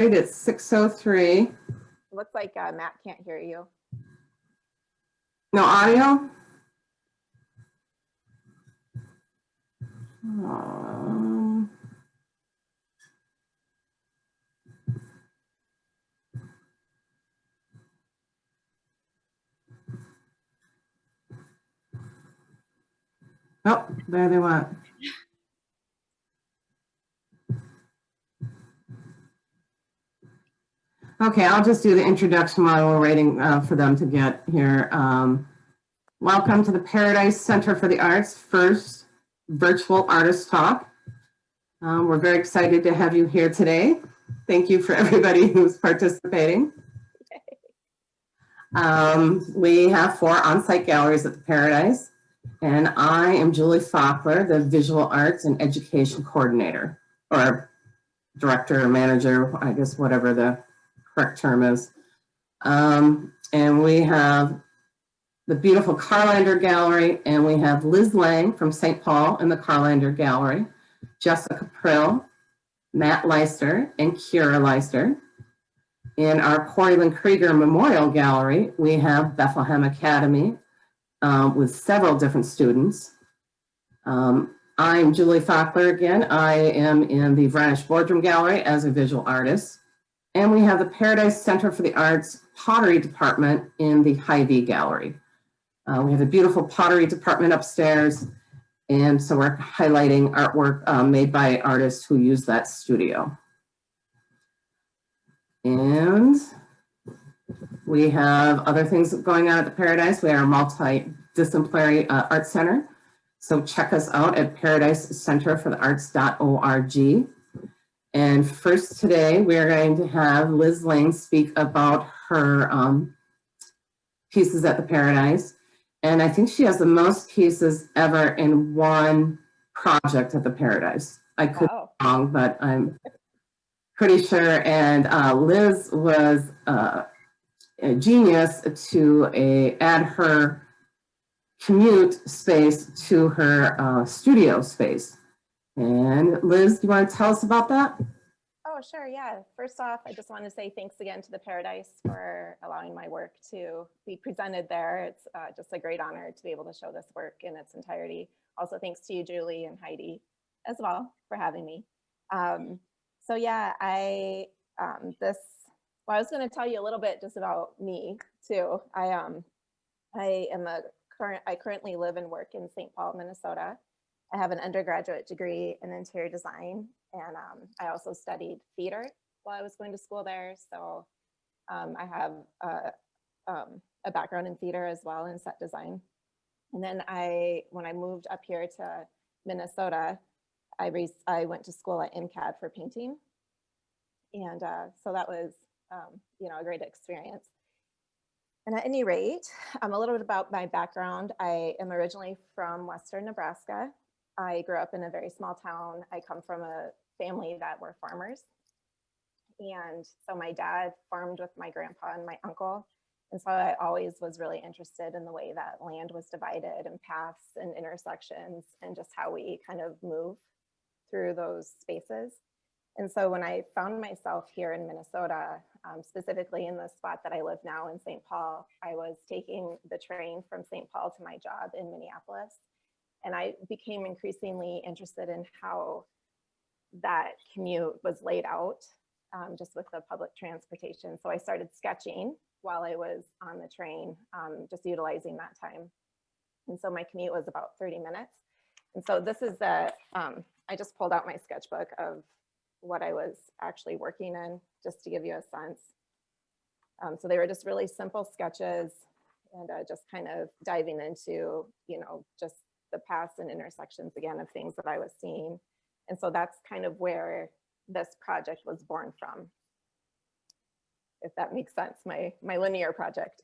It's 6:03. Looks like Matt can't hear you. No audio? Um, oh, there they went. Okay, I'll just do the introduction while we're waiting for them to get here. Welcome to the Paradise Center for the Arts first virtual artist talk. We're very excited to have you here today. Thank you for everybody who's participating. We have 4 on-site galleries at the Paradise, and I am Julie Fakler, the Visual Arts and Education Coordinator, or Director or Manager, I guess whatever the correct term is. And we have the beautiful Carlander Gallery, and we have Liz Lang from St. Paul in the Carlander Gallery, Jessica Prill, Matt Leister, and Kira Leister. In our Coreyland Krieger Memorial Gallery, we have Bethlehem Academy with several different students. I'm Julie Fakler again. I am in the Varnish Boardroom Gallery as a visual artist. And we have the Paradise Center for the Arts Pottery Department in the Hy-Vee Gallery. We have a beautiful pottery department upstairs. And so we're highlighting artwork made by artists who use that studio. And we have other things going on at the Paradise. We are a multidisciplinary art center. So check us out at paradisecenterforthearts.org. And first today, we are going to have Liz Lang speak about her pieces at the Paradise. And I think she has the most pieces ever in one project at the Paradise. I could be wrong, but I'm pretty sure. And Liz was a genius to add her commute space to her studio space. And Liz, do you want to tell us about that? Oh, sure, yeah. First off, I just want to say thanks again to the Paradise for allowing my work to be presented there. It's just a great honor to be able to show this work in its entirety. Also, thanks to you, Julie and Heidi, as well for having me. So yeah, I was going to tell you a little bit just about me too. I currently live and work in St. Paul, Minnesota. I have an undergraduate degree in interior design, and I also studied theater while I was going to school there. So I have a background in theater as well, in set design. And then when I moved up here to Minnesota, I went to school at MCAD for painting. And so that was, a great experience. And at any rate, a little bit about my background. I am originally from Western Nebraska. I grew up in a very small town. I come from a family that were farmers. And so my dad farmed with my grandpa and my uncle. And so I always was really interested in the way that land was divided and paths and intersections and just how we kind of move through those spaces. And so when I found myself here in Minnesota, specifically in the spot that I live now in St. Paul, I was taking the train from St. Paul to my job in Minneapolis. And I became increasingly interested in how that commute was laid out just with the public transportation. So I started sketching while I was on the train, just utilizing that time. And so my commute was about 30 minutes. And so this is I just pulled out my sketchbook of what I was actually working in, just to give you a sense. So they were just really simple sketches and just kind of diving into, just the paths and intersections again of things that I was seeing. And so that's kind of where this project was born from, if that makes sense, my linear project.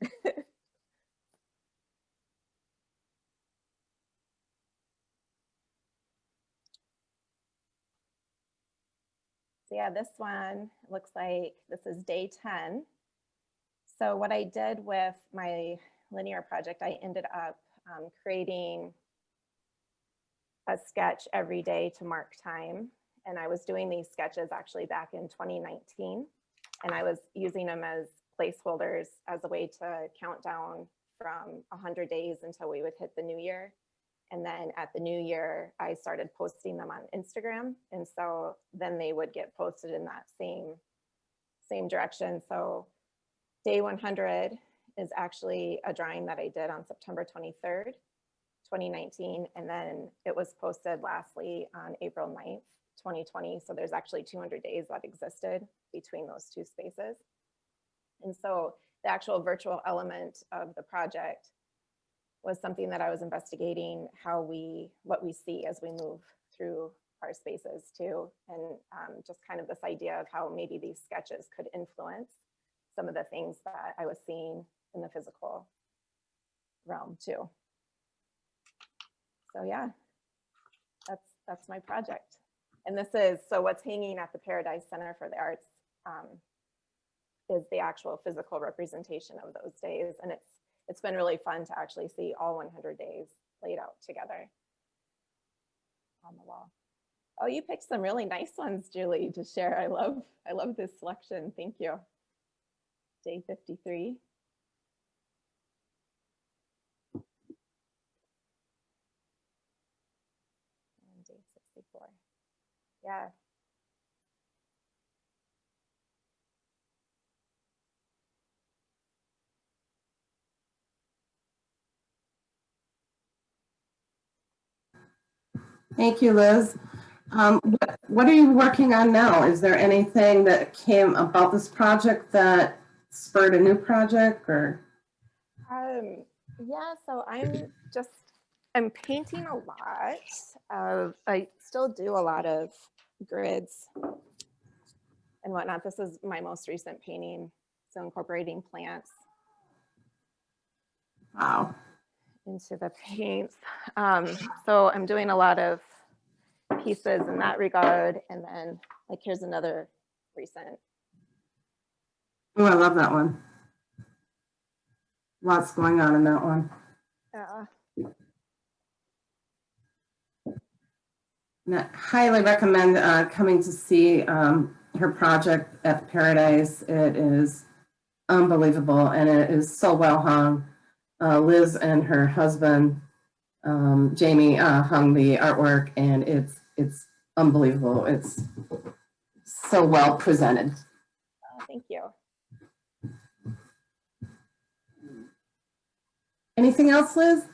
So yeah, this one looks like this is day 10. So what I did with my linear project, I ended up creating a sketch every day to mark time. And I was doing these sketches actually back in 2019. And I was using them as placeholders as a way to count down from 100 days until we would hit the new year. And then at the new year, I started posting them on Instagram. And so then they would get posted in that same direction. So day 100 is actually a drawing that I did on September 23rd, 2019. And then it was posted lastly on April 9th, 2020. So there's actually 200 days that existed between those two spaces. And so the actual virtual element of the project was something that I was investigating what we see as we move through our spaces too. And just kind of this idea of how maybe these sketches could influence some of the things that I was seeing in the physical realm too. So yeah, that's my project. And this is, so what's hanging at the Paradise Center for the Arts is the actual physical representation of those days. And it's been really fun to actually see all 100 days laid out together on the wall. Oh, you picked some really nice ones, Julie, to share. I love this selection. Thank you. Day 53. And day 64. Yeah. Thank you, Liz. What are you working on now? Is there anything that came about this project that spurred a new project or? Yeah, so I'm painting a lot. I still do a lot of grids and whatnot. This is my most recent painting. So incorporating plants. Wow. Into the paints. So I'm doing a lot of pieces in that regard. And then like, here's another recent. Oh, I love that one. Lots going on in that one. And I highly recommend coming to see her project at the Paradise. It is unbelievable and it is so well hung. Liz and her husband, Jamie, hung the artwork and it's unbelievable. It's so well presented. Oh, thank you. Anything else, Liz?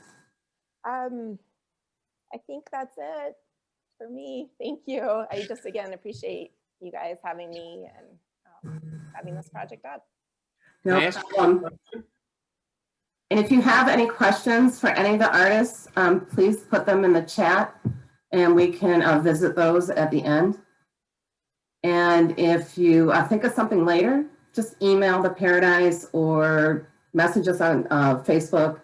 I think that's it for me. Thank you. I just, again, appreciate you guys having me and having this project up. No problem. And if you have any questions for any of the artists, please put them in the chat and we can visit those at the end. And if you think of something later, just email the Paradise or message us on Facebook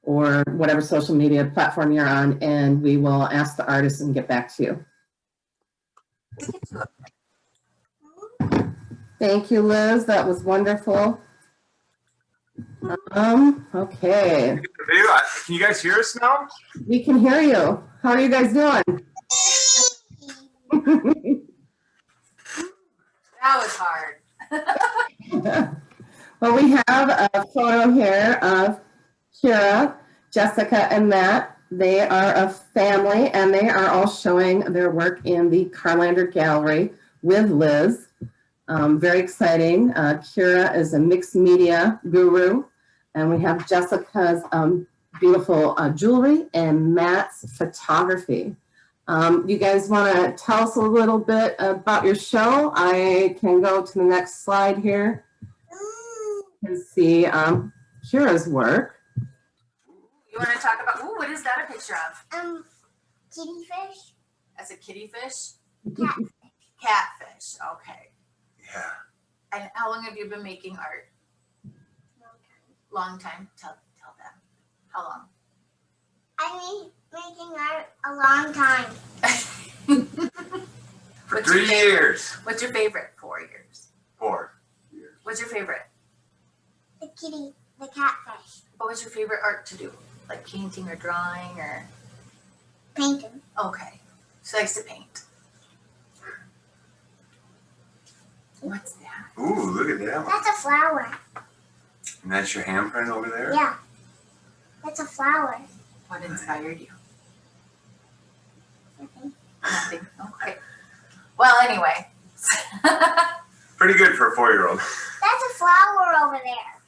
or whatever social media platform you're on, and we will ask the artists and get back to you. Thank you, Liz. That was wonderful. Okay. Can you guys hear us now? We can hear you. How are you guys doing? That was hard. Well, we have a photo here of Kira, Jessica, and Matt. They are a family, and they are all showing their work in the Carlander Gallery with Liz. Very exciting. Kira is a mixed media guru, and we have Jessica's beautiful jewelry and Matt's photography. You guys want to tell us a little bit about your show? I can go to the next slide here and see Kira's work. You want to talk about, ooh, what is that a picture of? Kitty fish. That's a kitty fish? Catfish. Catfish, okay. Yeah. And how long have you been making art? Long time. Long time? Tell them. How long? I've been making art a long time. For 3 years. What's your favorite? 4 years. 4 years. What's your favorite? The kitty, the catfish. What was your favorite art to do? Like painting or drawing or? Painting. Okay. She likes to paint. What's that? Ooh, look at that one. That's a flower. And that's your handprint over there? Yeah. That's a flower. What inspired you? Nothing. Nothing. Okay. Well, anyway. Pretty good for a 4-year-old. That's a flower over there.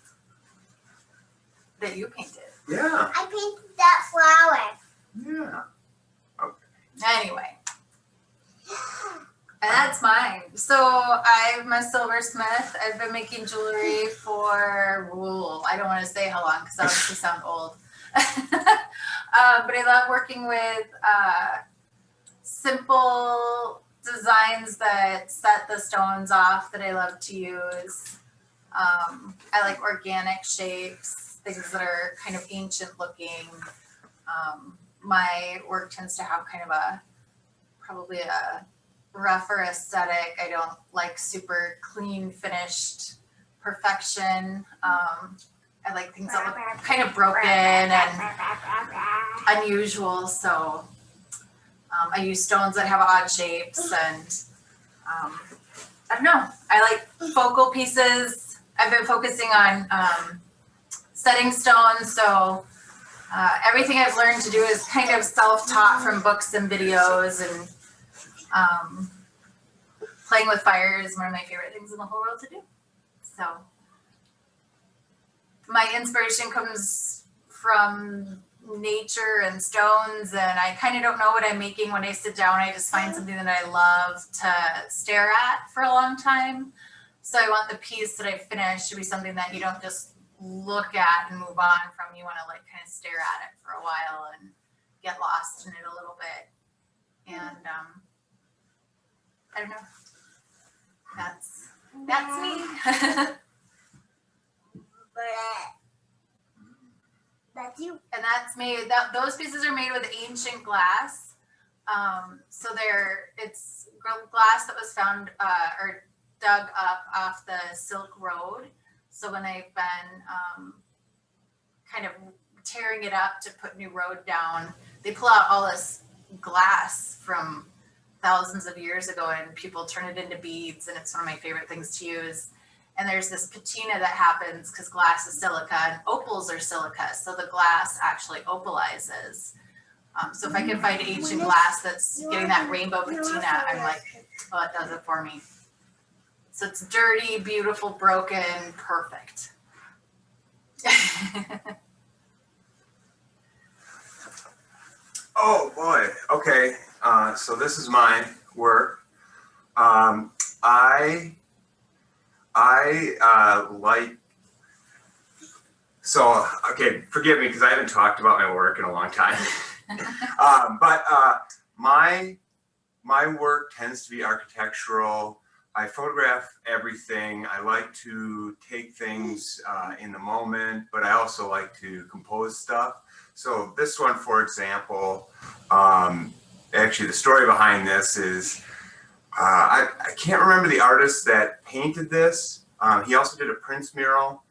That you painted. Yeah. I painted that flower. Yeah. Anyway. And that's mine. So I'm a silversmith. I've been making jewelry for, I don't want to say how long because that makes me sound old. But I love working with simple designs that set the stones off that I love to use. I like organic shapes, things that are kind of ancient looking. My work tends to have kind of probably a rougher aesthetic. I don't like super clean finished perfection. I like things that look kind of broken and unusual. So I use stones that have odd shapes and I don't know. I like focal pieces. I've been focusing on setting stones. So everything I've learned to do is kind of self-taught from books and videos, and playing with fire is one of my favorite things in the whole world to do. So my inspiration comes from nature and stones, and I kind of don't know what I'm making when I sit down. I just find something that I love to stare at for a long time. So I want the piece that I finish to be something that you don't just look at and move on from. You want to like kind of stare at it for a while and get lost in it a little bit. And I don't know. That's me. That's you. And that's made, those pieces are made with ancient glass. So it's glass that was found or dug up off the Silk Road. So when they've been kind of tearing it up to put new road down, they pull out all this glass from thousands of years ago and people turn it into beads, and it's one of my favorite things to use. And there's this patina that happens because glass is silica and opals are silica. So the glass actually opalizes. So if I can find ancient glass that's getting that rainbow patina, I'm like, oh, it does it for me. So it's dirty, beautiful, broken, perfect. Oh boy. Okay. So this is my work. I like. So okay, forgive me because I haven't talked about my work in a long time. But my work tends to be architectural. I photograph everything. I like to take things in the moment, but I also like to compose stuff. So this one, for example, actually the story behind this is, I can't remember the artist that painted this. He also did a Prince mural,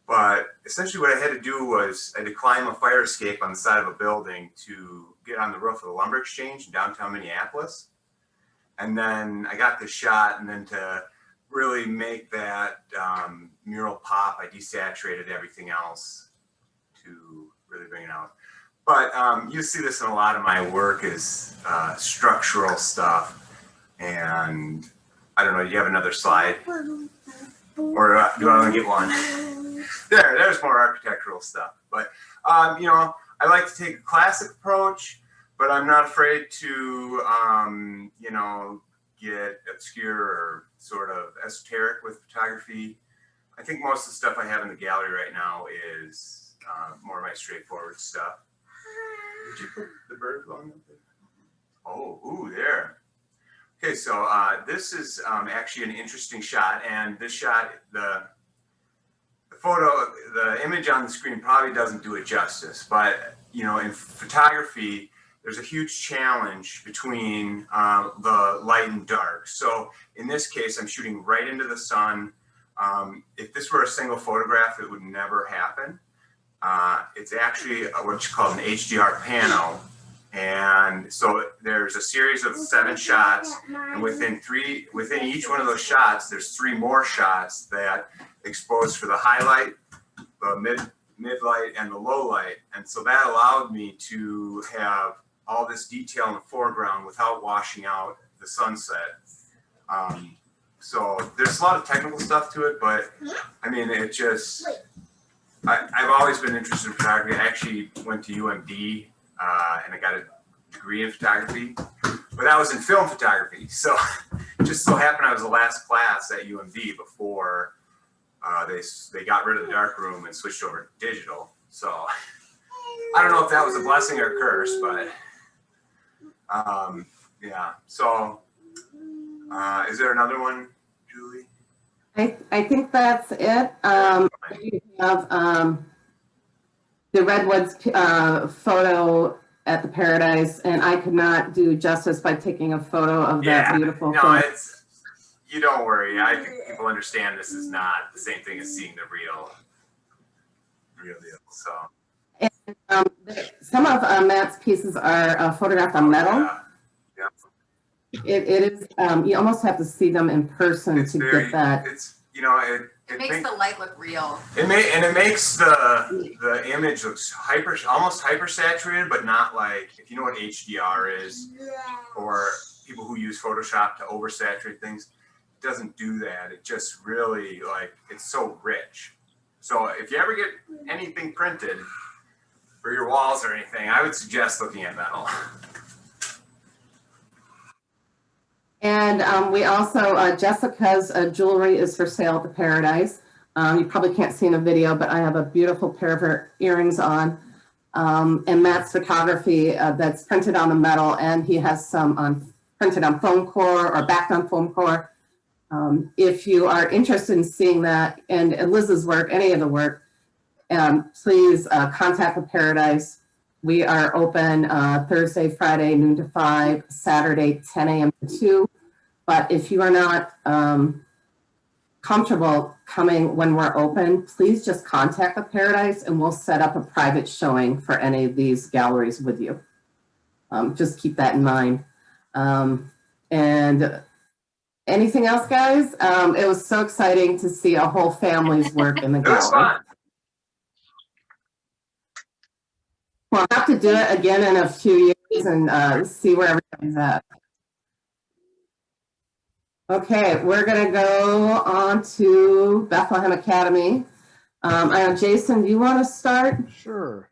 but essentially what I had to do was I had to climb a fire escape on the side of a building to get on the roof of the lumber exchange in downtown Minneapolis. And then I got this shot, and then to really make that mural pop, I desaturated everything else to really bring it out. But you see this in a lot of my work is structural stuff. And I don't know, do you have another slide? Or do I want to get one? There's more architectural stuff. But, you know, I like to take a classic approach, but I'm not afraid to, you know, get obscure or sort of esoteric with photography. I think most of the stuff I have in the gallery right now is more of my straightforward stuff. Did you put the bird on there? Oh, ooh, there. Okay, so this is actually an interesting shot, and this shot, the image on the screen probably doesn't do it justice, but you know, in photography, there's a huge challenge between the light and dark. So in this case, I'm shooting right into the sun. If this were a single photograph, it would never happen. It's actually what's called an HDR pano. And so there's a series of 7 shots, and within each one of those shots, there's 3 more shots that expose for the highlight, the mid light, and the low light. And so that allowed me to have all this detail in the foreground without washing out the sunset. So there's a lot of technical stuff to it, but I mean, it just, I've always been interested in photography. I actually went to UMD and I got a degree in photography, but I was in film photography. So it just so happened I was the last class at UMD before they got rid of the dark room and switched over to digital. So I don't know if that was a blessing or a curse, but yeah. So is there another one, Julie? I think that's it. You have the Redwoods photo at the Paradise, and I could not do justice by taking a photo of that beautiful no, thing. You don't worry. I think people understand this is not the same thing as seeing the real deal. So. And, some of Matt's pieces are photographed on metal. Yeah. It is, you almost have to see them in person to get that. It's, you know, It makes the light look real. It makes the image looks almost hyper saturated, but not like, if you know what HDR is, or people who use Photoshop to oversaturate things, it doesn't do that. It just really, like, it's so rich. So if you ever get anything printed for your walls or anything, I would suggest looking at metal. And we also, Jessica's jewelry is for sale at the Paradise. You probably can't see in the video, but I have a beautiful pair of her earrings on. And Matt's photography that's printed on the metal, and he has some printed on foam core or backed on foam core. If you are interested in seeing that and Liz's work, any of the work, please contact the Paradise. We are open Thursday, Friday, noon to 5, Saturday, 10 a.m. to 2. But if you are not comfortable coming when we're open, please just contact the Paradise and we'll set up a private showing for any of these galleries with you. Just keep that in mind. And anything else, guys? It was so exciting to see a whole family's work in the gallery. It was fun. We'll have to do it again in a few years and see where everybody's at. Okay, we're going to go on to Bethlehem Academy. I know, Jason, do you want to start? Sure.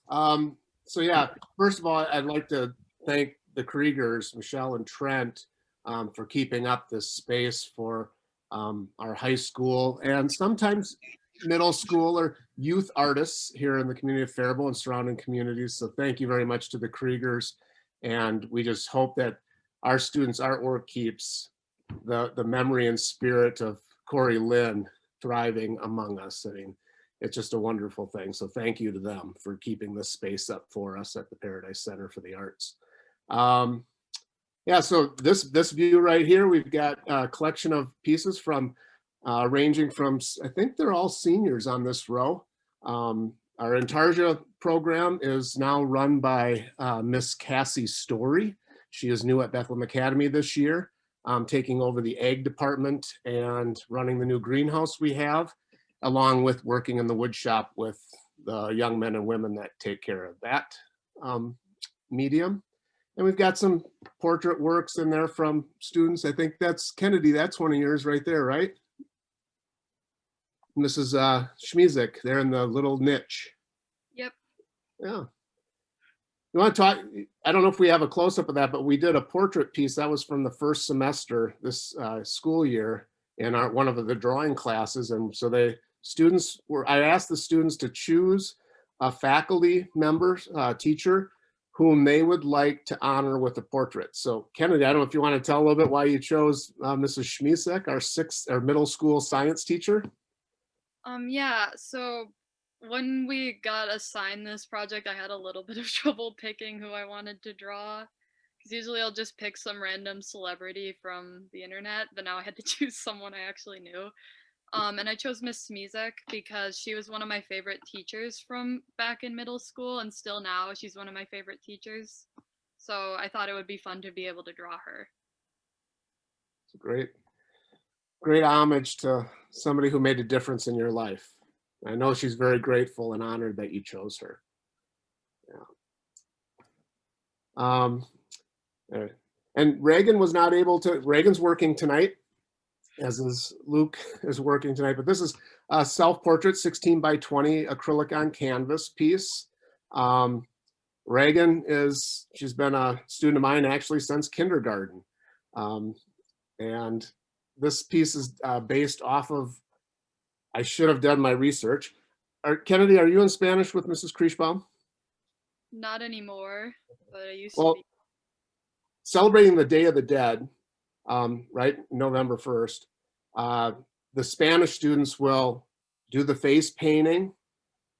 So yeah, first of all, I'd like to thank the Kriegers, Michelle and Trent, for keeping up this space for our high school and sometimes middle school or youth artists here in the community of Faribault and surrounding communities. So thank you very much to the Kriegers. And we just hope that our students' artwork keeps the memory and spirit of Corey Lynn thriving among us. I mean, it's just a wonderful thing. So thank you to them for keeping this space up for us at the Paradise Center for the Arts. Yeah, so this view right here, we've got a collection of pieces from ranging from, I think they're all seniors on this row. Our Intarsia program is now run by Miss Cassie Story. She is new at Bethlehem Academy this year, taking over the egg department and running the new greenhouse we have, along with working in the wood shop with the young men and women that take care of that medium. And we've got some portrait works in there from students. I think that's Kennedy, that's one of yours right there, right? Mrs. Schmiezik, there in the little niche. Yep. Yeah. You want to talk, I don't know if we have a close-up of that, but we did a portrait piece that was from the first semester this school year in one of the drawing classes. And so I asked the students to choose a faculty member, teacher, whom they would like to honor with a portrait. So Kennedy, I don't know if you want to tell a little bit why you chose Mrs. Schmiezik, our middle school science teacher. Yeah, so when we got assigned this project, I had a little bit of trouble picking who I wanted to draw, because usually I'll just pick some random celebrity from the internet, but now I had to choose someone I actually knew. And I chose Miss Smizek because she was one of my favorite teachers from back in middle school, and still now she's one of my favorite teachers. So I thought it would be fun to be able to draw her. It's a great homage to somebody who made a difference in your life. I know she's very grateful and honored that you chose her. Yeah. And Reagan was not able to, Reagan's working tonight, as is Luke is working tonight, but this is a self-portrait 16 by 20 acrylic on canvas piece. Reagan she's been a student of mine actually since kindergarten. And this piece is based off of, I should have done my research. Kennedy, are you in Spanish with Mrs. Kriechbaum? Not anymore, but I used to Well, be. celebrating the Day of the Dead, right, November 1st, the Spanish students will do the face painting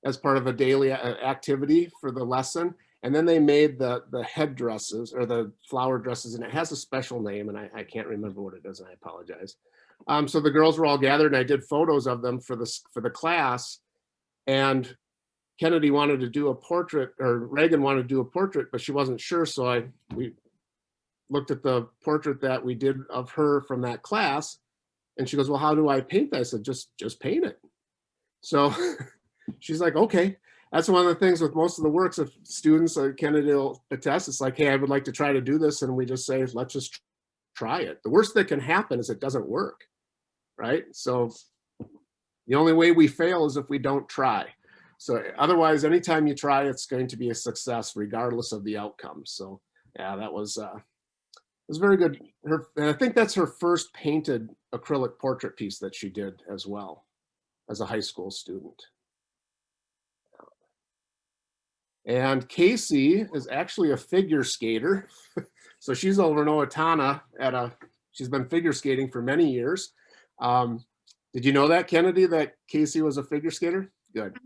as part of a daily activity for the lesson. And then they made the headdresses or the flower dresses, and it has a special name, and I can't remember what it is, and I apologize. So the girls were all gathered, and I did photos of them for the class. And Kennedy wanted to do a portrait, or Reagan wanted to do a portrait, but she wasn't sure. So we looked at the portrait that we did of her from that class, and she goes, "Well, how do I paint that?" I said, just paint it. So she's like, "Okay." That's one of the things with most of the works of students, Kennedy will attest, it's like, "Hey, I would like to try to do this." And we just say, let's just try it. The worst that can happen is it doesn't work, right? So the only way we fail is if we don't try. So otherwise, anytime you try, it's going to be a success regardless of the outcome. So yeah, that was very good. And I think that's her first painted acrylic portrait piece that she did as well as a high school student. And Casey is actually a figure skater. So she's over in Owatonna she's been figure skating for many years. Did you know that, Kennedy, that Casey was a figure skater? Good.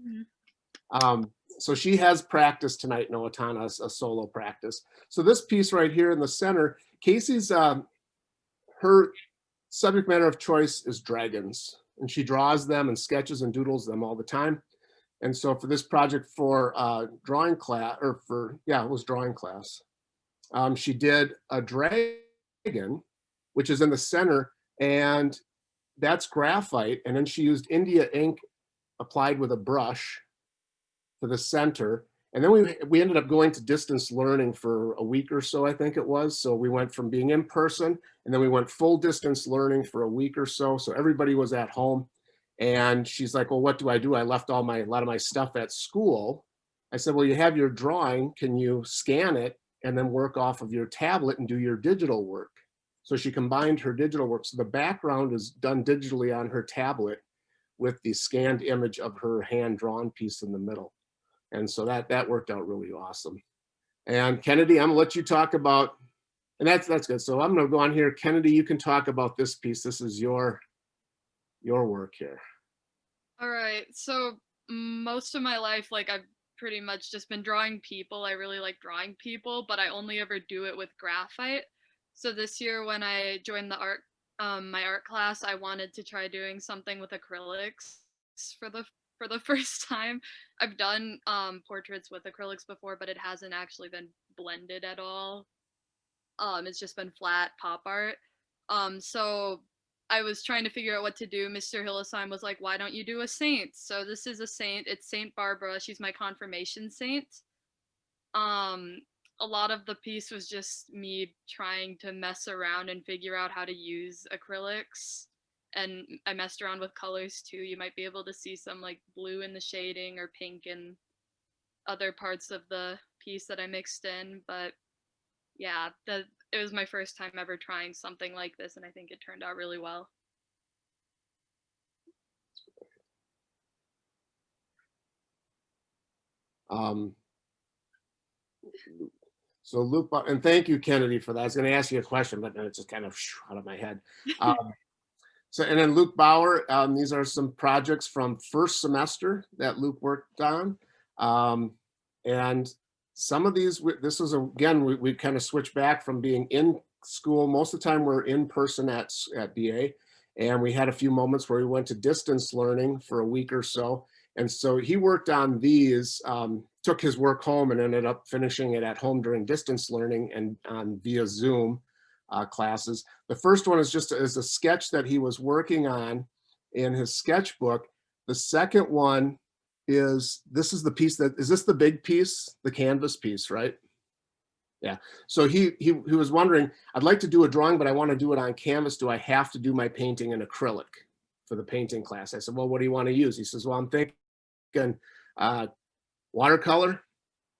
Mm-hmm. So she has practice tonight in Owatonna, a solo practice. So this piece right here in the center, Casey's, her subject matter of choice is dragons, and she draws them and sketches and doodles them all the time. And so for this project for drawing class, it was drawing class. She did a dragon, which is in the center, and that's graphite. And then she used India ink applied with a brush to the center. And then we ended up going to distance learning for a week or so, I think it was. So we went from being in person, and then we went full distance learning for a week or so. So everybody was at home. And she's like, "Well, what do? I left a lot of my stuff at school." I said, "Well, you have your drawing. Can you scan it and then work off of your tablet and do your digital work?" So she combined her digital work. So the background is done digitally on her tablet with the scanned image of her hand-drawn piece in the middle. And so that worked out really awesome. And Kennedy, I'm gonna let you talk about, and that's good. So I'm gonna go on here. Kennedy, you can talk about this piece. This is your work here. All right. So most of my life, like I've pretty much just been drawing people. I really like drawing people, but I only ever do it with graphite. So this year when I joined the my art class, I wanted to try doing something with acrylics for the first time. I've done portraits with acrylics before, but it hasn't actually been blended at all. It's just been flat pop art. So I was trying to figure out what to do. Mr. Hillesheim was like, "Why don't you do a saint?" So this is a saint. It's Saint Barbara. She's my confirmation saint. A lot of the piece was just me trying to mess around and figure out how to use acrylics. And I messed around with colors too. You might be able to see some like blue in the shading or pink in other parts of the piece that I mixed in. But yeah, it was my first time ever trying something like this, and I think it turned out really well. So Luke, and thank you, Kennedy, for that. I was going to ask you a question, but then it just kind of out of my head. So, and then Luke Bauer, these are some projects from first semester that Luke worked on. And some of these, this is, again, we kind of switched back from being in school. Most of the time we're in person at BA. And we had a few moments where we went to distance learning for a week or so. And so he worked on these, took his work home and ended up finishing it at home during distance learning and via Zoom classes. The first one is just a sketch that he was working on in his sketchbook. The second one is, this is the piece that, is this the big piece, the canvas piece, right? Yeah. So he was wondering, I'd like to do a drawing, but I want to do it on canvas. Do I have to do my painting in acrylic for the painting class? I said, well, what do you want to use? He says, well, I'm thinking watercolor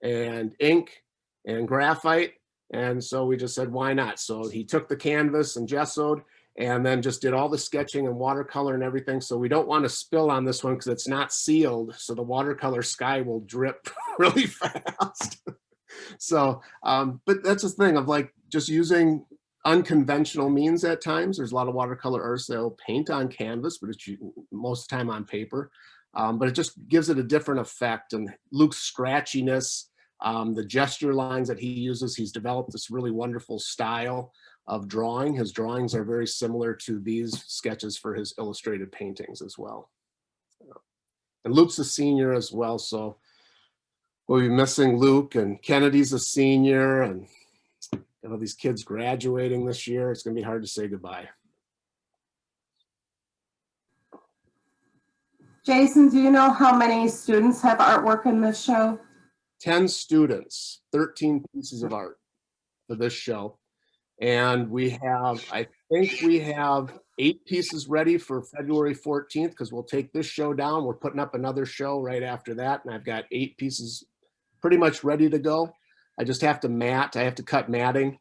and ink and graphite. And so we just said, why not? So he took the canvas and gessoed and then just did all the sketching and watercolor and everything. So we don't want to spill on this one because it's not sealed. So the watercolor sky will drip really fast. So, but that's the thing of like just using unconventional means at times. There's a lot of watercolor artists that'll paint on canvas, but it's most of the time on paper. But it just gives it a different effect. And Luke's scratchiness, the gesture lines that he uses, he's developed this really wonderful style of drawing. His drawings are very similar to these sketches for his illustrated paintings as well. And Luke's a senior as well, so we'll be missing Luke, and Kennedy's a senior, and all these kids graduating this year. It's gonna be hard to say goodbye. Jason, do you know how many students have artwork in this show? 10 students, 13 pieces of art for this show. And we have, I think we have 8 pieces ready for February 14th, because we'll take this show down. We're putting up another show right after that. And I've got 8 pieces pretty much ready to go. I just have to mat. I have to cut matting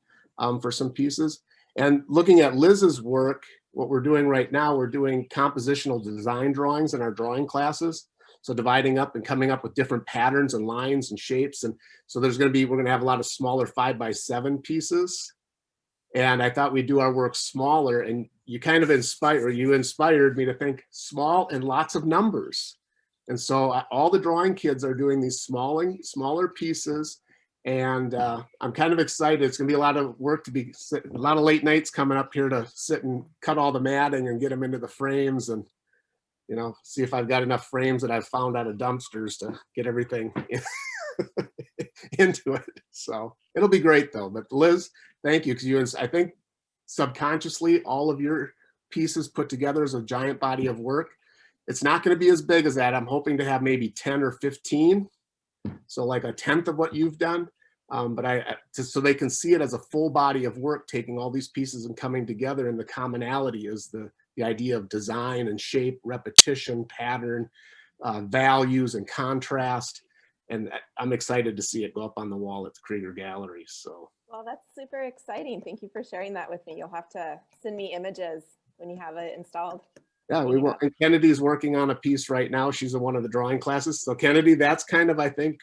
for some pieces. And looking at Liz's work, what we're doing right now, we're doing compositional design drawings in our drawing classes. So dividing up and coming up with different patterns and lines and shapes. And so we're going to have a lot of smaller 5x7 pieces. And I thought we'd do our work smaller, and you kind of inspired me to think small and lots of numbers. And so all the drawing kids are doing these smaller pieces. And I'm kind of excited. It's gonna be a lot of work, a lot of late nights coming up here to sit and cut all the matting and get them into the frames, and see if I've got enough frames that I've found out of dumpsters to get everything into it. So it'll be great though. But Liz, thank you, because I think subconsciously all of your pieces put together as a giant body of work. It's not going to be as big as that. I'm hoping to have maybe 10 or 15. So like a 10th of what you've done. But so they can see it as a full body of work, taking all these pieces and coming together. And the commonality is the idea of design and shape, repetition, pattern, values and contrast. And I'm excited to see it go up on the wall at the Krieger Gallery. So. Well, that's super exciting. Thank you for sharing that with me. You'll have to send me images when you have it installed. Yeah, we will. And Kennedy's working on a piece right now. She's in one of the drawing classes. So Kennedy, that's kind of, I think,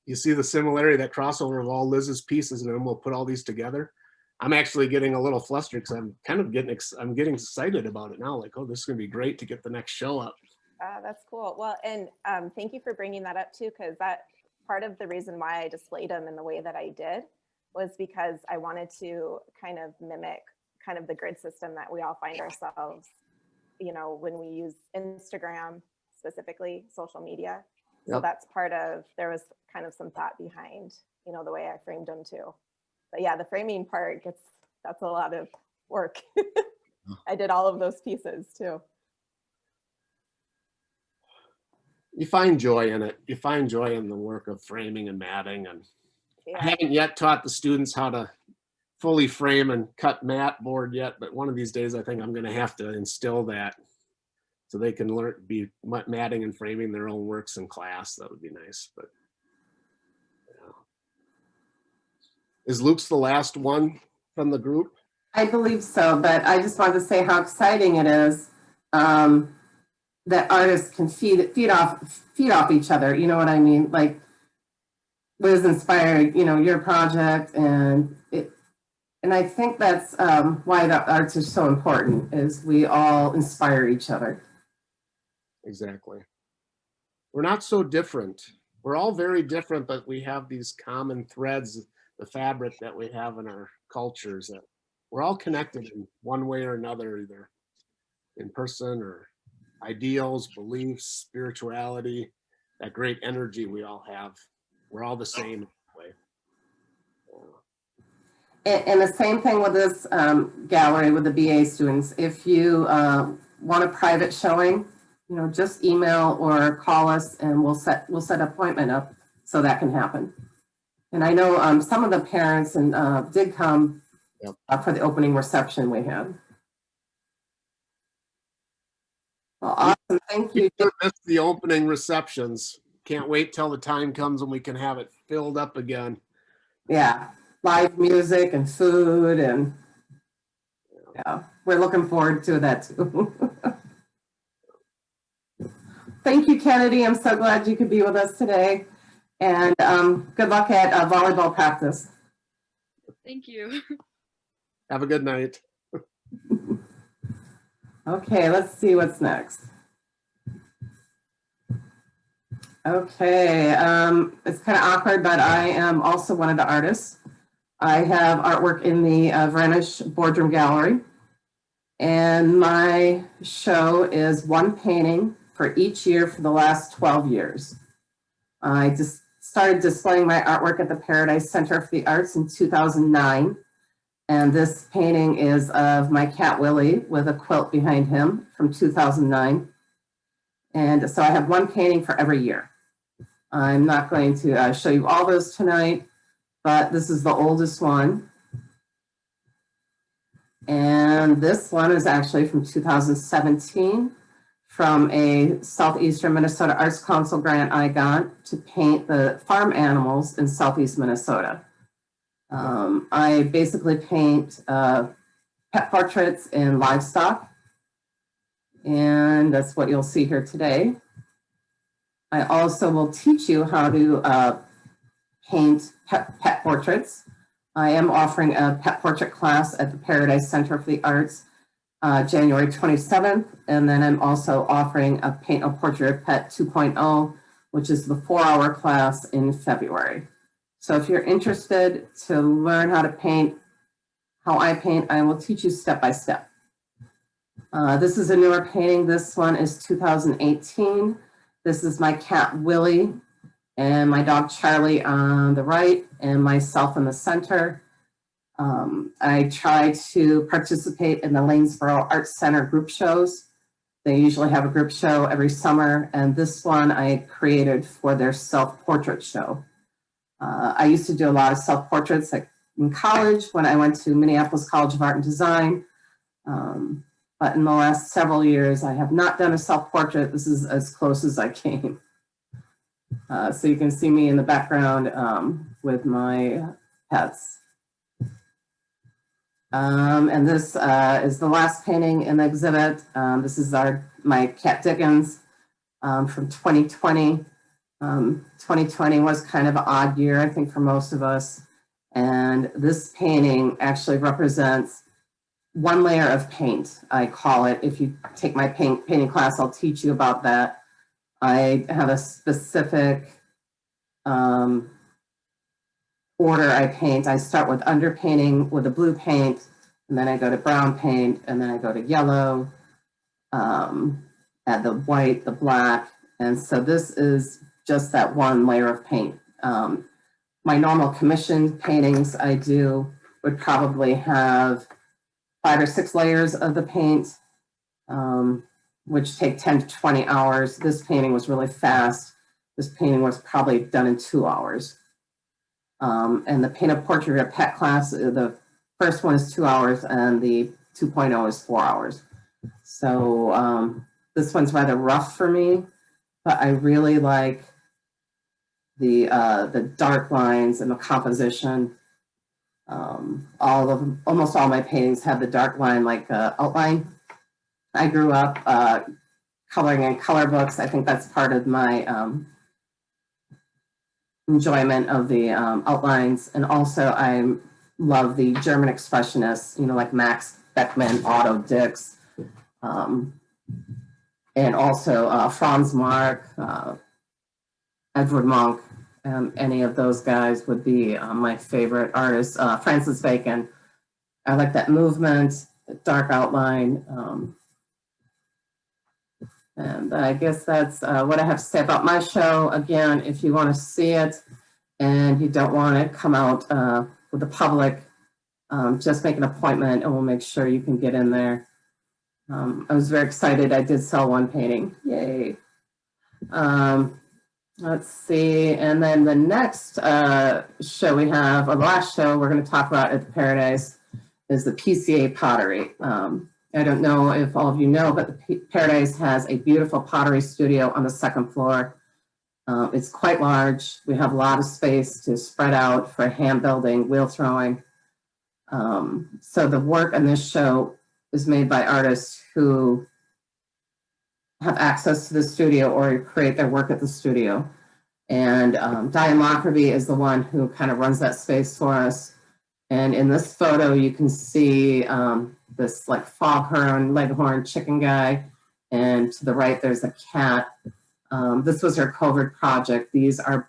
you see the similarity, that crossover of all Liz's pieces, and then we'll put all these together. I'm actually getting a little flustered because I'm kind of getting excited about it now. Like, oh, this is gonna be great to get the next show up. That's cool. Well, and thank you for bringing that up too, because that part of the reason why I displayed them in the way that I did was because I wanted to kind of mimic kind of the grid system that we all find ourselves, when we use Instagram, specifically social media. So Yep. that's there was kind of some thought behind, the way I framed them too. But yeah, the framing part that's a lot of work. I did all of those pieces too. You find joy in it. You find joy in the work of framing and matting. And Yeah. I haven't yet taught the students how to fully frame and cut mat board yet, but one of these days I think I'm going to have to instill that so they can be matting and framing their own works in class. That would be nice. But yeah. Is Luke's the last one from the group? I believe so, but I just wanted to say how exciting it is that artists can feed off each other. You know what I mean? Like Liz inspired, your project, and I think that's why the arts are so important, is we all inspire each other. Exactly. We're not so different. We're all very different, but we have these common threads, the fabric that we have in our cultures, that we're all connected in one way or another, either in person, or ideals, beliefs, spirituality, that great energy we all have. We're all the same way. And the same thing with this gallery with the BA students. If you want a private showing, you know, just email or call us and we'll set an appointment up so that can happen. And I know some of the parents did come for the opening reception we had. Well, awesome, thank you. We missed the opening receptions. Can't wait till the time comes when we can have it filled up again. Yeah, live music and food, and yeah, we're looking forward to that too. Thank you, Kennedy. I'm so glad you could be with us today. And good luck at volleyball practice. Thank you. Have a good night. Okay, let's see what's next. Okay, it's kind of awkward, but I am also one of the artists. I have artwork in the Varnish Boardroom Gallery, and my show is one painting for each year for the last 12 years. I just started displaying my artwork at the Paradise Center for the Arts in 2009. And this painting is of my cat Willie with a quilt behind him from 2009. And so I have one painting for every year. I'm not going to show you all those tonight, but this is the oldest one. And this one is actually from 2017 from a Southeastern Minnesota Arts Council grant I got to paint the farm animals in Southeast Minnesota. I basically paint pet portraits and livestock, and that's what you'll see here today. I also will teach you how to paint pet portraits. I am offering a pet portrait class at the Paradise Center for the Arts January 27th, and then I'm also offering a Paint a Portrait Pet 2.0, which is the 4-hour class in February. So if you're interested to learn how to paint, how I paint, I will teach you step by step. This is a newer painting. This one is 2018. This is my cat Willie and my dog Charlie on the right and myself in the center. I try to participate in the Lanesboro Arts Center group shows. They usually have a group show every summer, and this one I created for their self-portrait show. I used to do a lot of self-portraits in college when I went to Minneapolis College of Art and Design. But in the last several years, I have not done a self-portrait. This is as close as I came. So you can see me in the background with my pets. And this is the last painting in the exhibit. This is my cat Dickens from 2020. 2020 was kind of an odd year, I think, for most of us. And this painting actually represents one layer of paint, I call it. If you take my painting class, I'll teach you about that. I have a specific order I paint. I start with underpainting with a blue paint, and then I go to brown paint, and then I go to yellow, add the white, the black. And so this is just that one layer of paint. My normal commissioned paintings I do would probably have 5 or 6 layers of the paint, which take 10 to 20 hours. This painting was really fast. This painting was probably done in 2 hours. And the Paint a Portrait of a Pet class, the first one is 2 hours and the 2.0 is 4 hours. So this one's rather rough for me, but I really like the dark lines and the composition. Almost all my paintings have the dark line outline. I grew up coloring in color books. I think that's part of my enjoyment of the outlines. And also I love the German expressionists, like Max Beckmann, Otto Dix, and also Franz Marc, Edward Munch. Any of those guys would be my favorite artists. Francis Bacon. I like that movement, the dark outline. And I guess that's what I have to say about my show. Again, if you want to see it and you don't want to come out with the public, just make an appointment and we'll make sure you can get in there. I was very excited. I did sell one painting. Yay. Let's see. And then the next show we have, or the last show we're going to talk about at the Paradise is the PCA Pottery. I don't know if all of you know, but the Paradise has a beautiful pottery studio on the second floor. It's quite large. We have a lot of space to spread out for hand building, wheel throwing. So the work on this show is made by artists who have access to the studio or create their work at the studio. And Diane Lockerbie is the one who kind of runs that space for us. And in this photo, you can see this like foghorn, leghorn chicken guy. And to the right, there's a cat. This was her COVID project. These are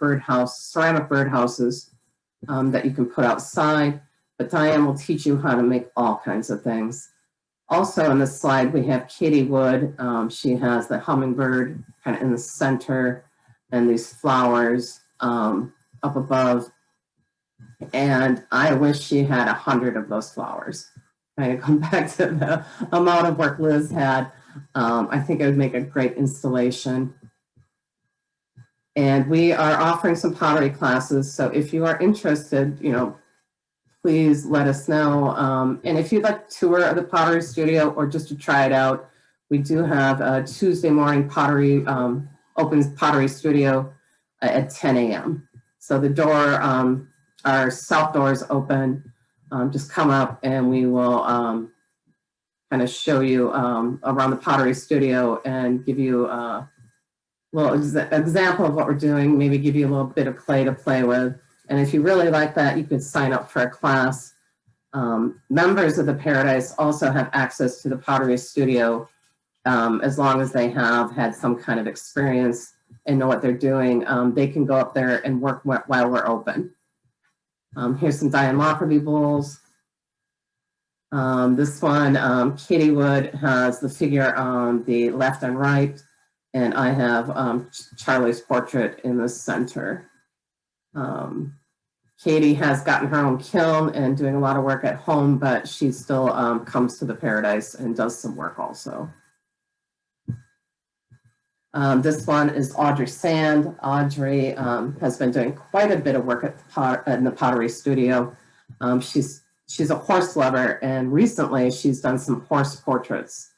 ceramic birdhouses that you can put outside. But Diane will teach you how to make all kinds of things. Also on this slide, we have Katie Wood. She has the hummingbird kind of in the center and these flowers up above. And I wish she had 100 of those flowers. Kind of come back to the amount of work Liz had. I think it would make a great installation. And we are offering some pottery classes. So if you are interested, please let us know. And if you'd like a tour of the pottery studio or just to try it out, we do have a Tuesday morning pottery, opens pottery studio at 10 a.m. So the door, our south door is open. Just come up and we will kind of show you around the pottery studio and give you a little example of what we're doing, maybe give you a little bit of clay to play with. And if you really like that, you could sign up for a class. Members of the Paradise also have access to the pottery studio as long as they have had some kind of experience and know what they're doing. They can go up there and work while we're open. Here's some Diane Lockerbie bowls. This one, Katie Wood has the figure on the left and right, and I have Charlie's portrait in the center. Katie has gotten her own kiln and doing a lot of work at home, but she still comes to the Paradise and does some work also. This one is Audrey Sand. Audrey has been doing quite a bit of work in the pottery studio. She's a horse lover, and recently she's done some horse portraits.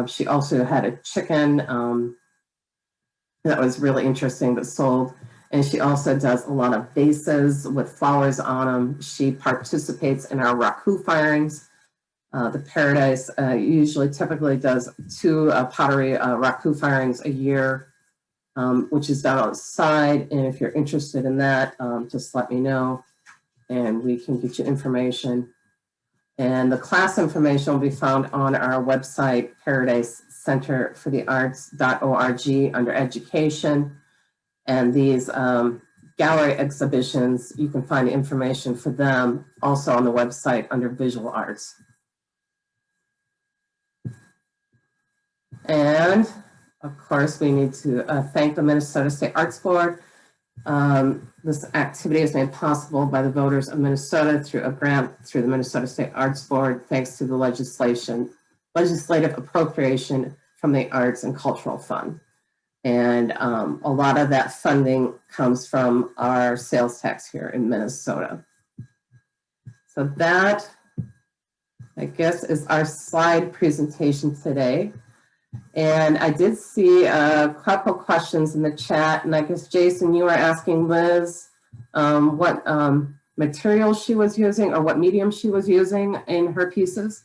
She also had a chicken that was really interesting that sold. And she also does a lot of vases with flowers on them. She participates in our raku firings. The Paradise typically does 2 pottery raku firings a year, which is done outside. And if you're interested in that, just let me know and we can get you information. And the class information will be found on our website, paradisecenterforthearts.org under education. And these gallery exhibitions, you can find information for them also on the website under visual arts. And of course, we need to thank the Minnesota State Arts Board. This activity is made possible by the voters of Minnesota through a grant through the Minnesota State Arts Board, thanks to the legislative appropriation from the Arts and Cultural Fund. And a lot of that funding comes from our sales tax here in Minnesota. So that, I guess, is our slide presentation today. And I did see a couple questions in the chat. And I guess, Jason, you were asking Liz what material she was using or what medium she was using in her pieces.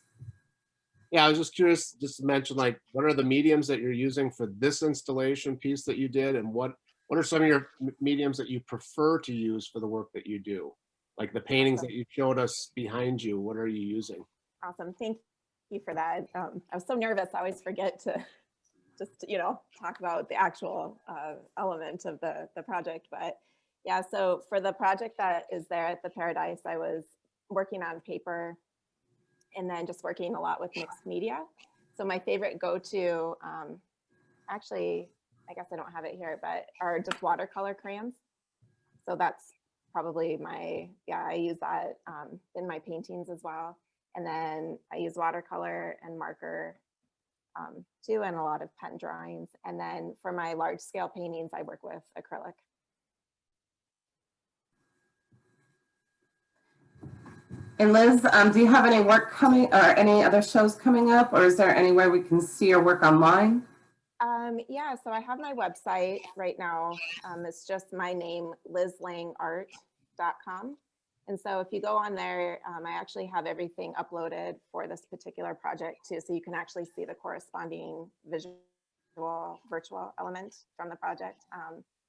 Yeah, I was just curious just to mention, like, what are the mediums that you're using for this installation piece that you did, and what are some of your mediums that you prefer to use for the work that you do? Like the paintings that you showed us behind you, what are you using? Awesome. Thank you for that. I was so nervous. I always forget to just, talk about the actual element of the project. But yeah, so for the project that is there at the Paradise, I was working on paper and then just working a lot with mixed media. So my favorite go-to actually, I guess I don't have it here, but are just watercolor crayons. So that's probably I use that in my paintings as well. And then I use watercolor and marker too, and a lot of pen drawings. And then for my large scale paintings, I work with acrylic. And Liz, do you have any work coming or any other shows coming up, or is there any way we can see your work online? Yeah, so I have my website right now. It's just my name, lizlangart.com. And so if you go on there, I actually have everything uploaded for this particular project too. So you can actually see the corresponding virtual element from the project.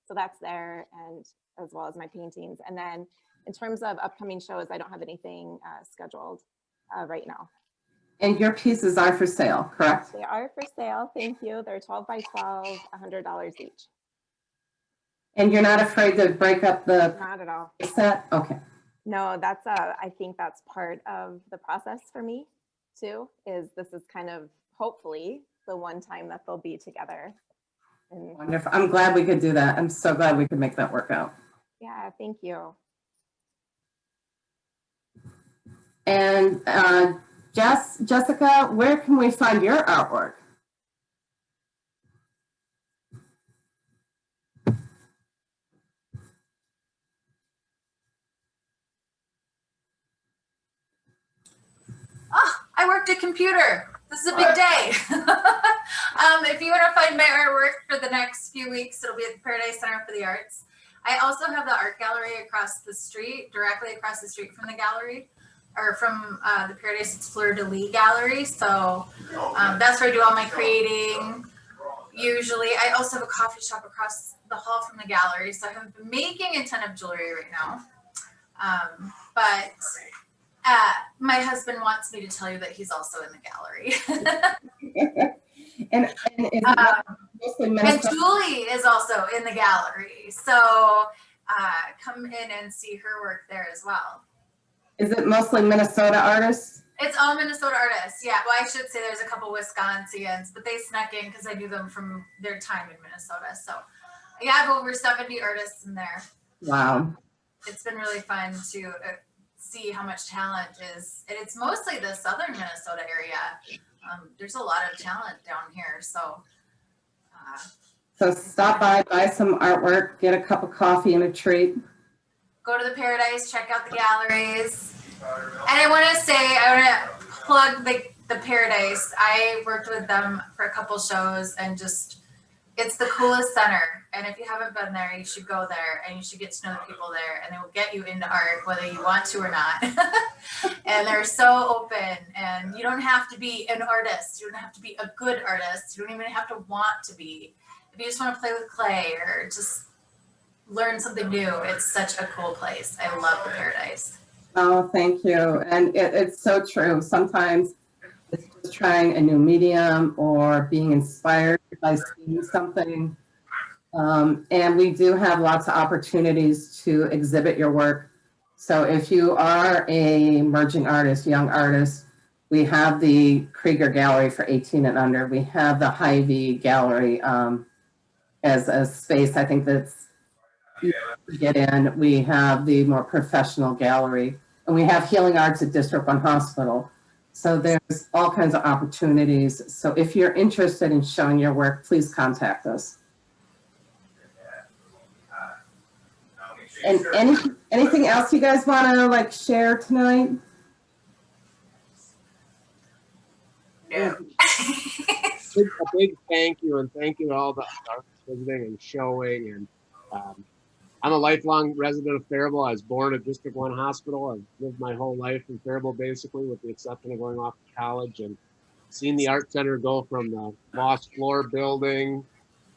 So that's there, and as well as my paintings. And then in terms of upcoming shows, I don't have anything scheduled right now. And your pieces are for sale, correct? They are for sale. Thank you. They're 12 by 12, $100 each. And you're not afraid to break up the Not at all. set? Okay. No, that's I think that's part of the process for me too, is this is kind of hopefully the one time that they'll be together. And Wonderful. I'm glad we could do that. I'm so glad we could make that work out. yeah, thank you. And Jessica, where can we find your artwork? Oh, I worked a computer. This is a big day. If you want to find my artwork for the next few weeks, it'll be at the Paradise Center for the Arts. I also have the art gallery across the street, directly across the street from the gallery, or from the Paradise. It's Fleur de Lis Gallery. So that's where I do all my creating. Usually, I also have a coffee shop across the hall from the gallery. So I haven't been making a ton of jewelry right now. But my husband wants me to tell you that he's also in the gallery. and And Julie is also in the gallery. So come in and see her work there as well. Is it mostly Minnesota artists? It's all Minnesota artists. Yeah. Well, I should say there's a couple Wisconsians, but they snuck in because I knew them from their time in Minnesota. So yeah, I have over 70 artists in there. Wow. It's been really fun to see how much talent is. And it's mostly the southern Minnesota area. There's a lot of talent down here. So stop by, buy some artwork, get a cup of coffee and a treat. Go to the Paradise, check out the galleries. And I want to plug the Paradise. I worked with them for a couple shows, and just, it's the coolest center. And if you haven't been there, you should go there, and you should get to know the people there, and they will get you into art, whether you want to or not. And they're so open, and you don't have to be an artist. You don't have to be a good artist. You don't even have to want to be. If you just want to play with clay or just learn something new, it's such a cool place. I love the Paradise. Oh, thank you. And it's so true. Sometimes it's just trying a new medium or being inspired by seeing something. And we do have lots of opportunities to exhibit your work. So if you are a emerging artist, young artist, we have the Krieger Gallery for 18 and under. We have the Hy-Vee Gallery as a space, I think that's easy to get in. We have the more professional gallery, and we have Healing Arts at District 1 Hospital. So there's all kinds of opportunities. So if you're interested in showing your work, please contact us. And anything else you guys want to share tonight? Yeah. A big thank you, and thank you to all the artists visiting and showing. And I'm a lifelong resident of Faribault. I was born at District 1 Hospital. I've lived my whole life in Faribault, basically, with the exception of going off to college, and seen the art center go from the lost floor building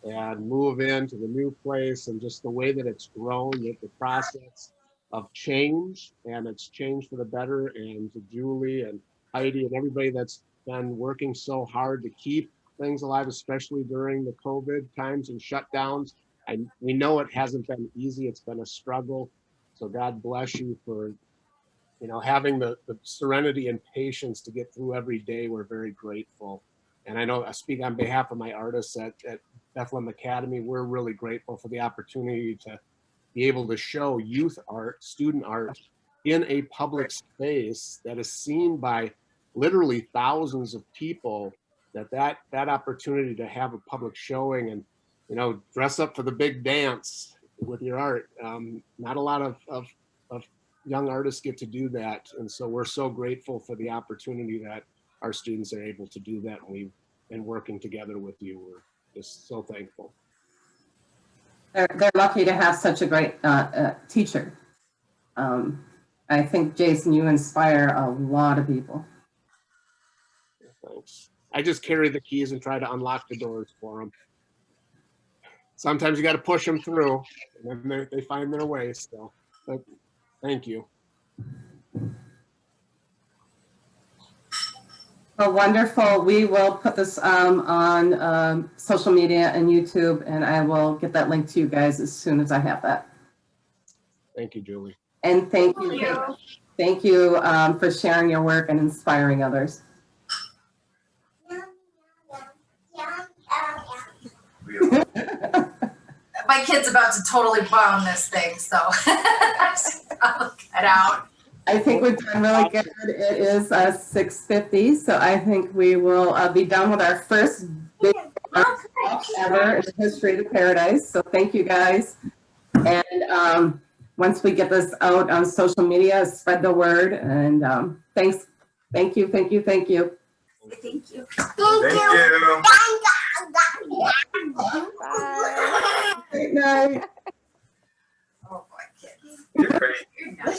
and move into the new place, and just the way that it's grown, the process of change, and it's changed for the better. And to Julie and Heidi and everybody that's been working so hard to keep things alive, especially during the COVID times and shutdowns. We know it hasn't been easy. It's been a struggle. So God bless you for, having the serenity and patience to get through every day. We're very grateful. And I know I speak on behalf of my artists at Bethlehem Academy. We're really grateful for the opportunity to be able to show youth art, student art in a public space that is seen by literally thousands of people, that opportunity to have a public showing and, you know, dress up for the big dance with your art. Not a lot of young artists get to do that. And so we're so grateful for the opportunity that our students are able to do that. And we've been working together with you. We're just so thankful. They're lucky to have such a great teacher. I think, Jason, you inspire a lot of people. Thanks. I just carry the keys and try to unlock the doors for them. Sometimes you got to push them through, and then they find their way still. But thank you. Well, wonderful. We will put this on social media and YouTube, and I will get that link to you guys as soon as I have that. Thank you, Julie. And thank you for sharing your work and inspiring others. My kid's about to totally bomb this thing, so I'll get out. I think we've done really good. It is 6:50, so I think we will be done with our first big talk ever in the history of the Paradise. So thank you guys. And once we get this out on social media, spread the word. And thanks. Thank you. Thank you. Thank you. Thank you. Thank you. Bye. Good night. Oh boy, kids. You're great. You're nuts.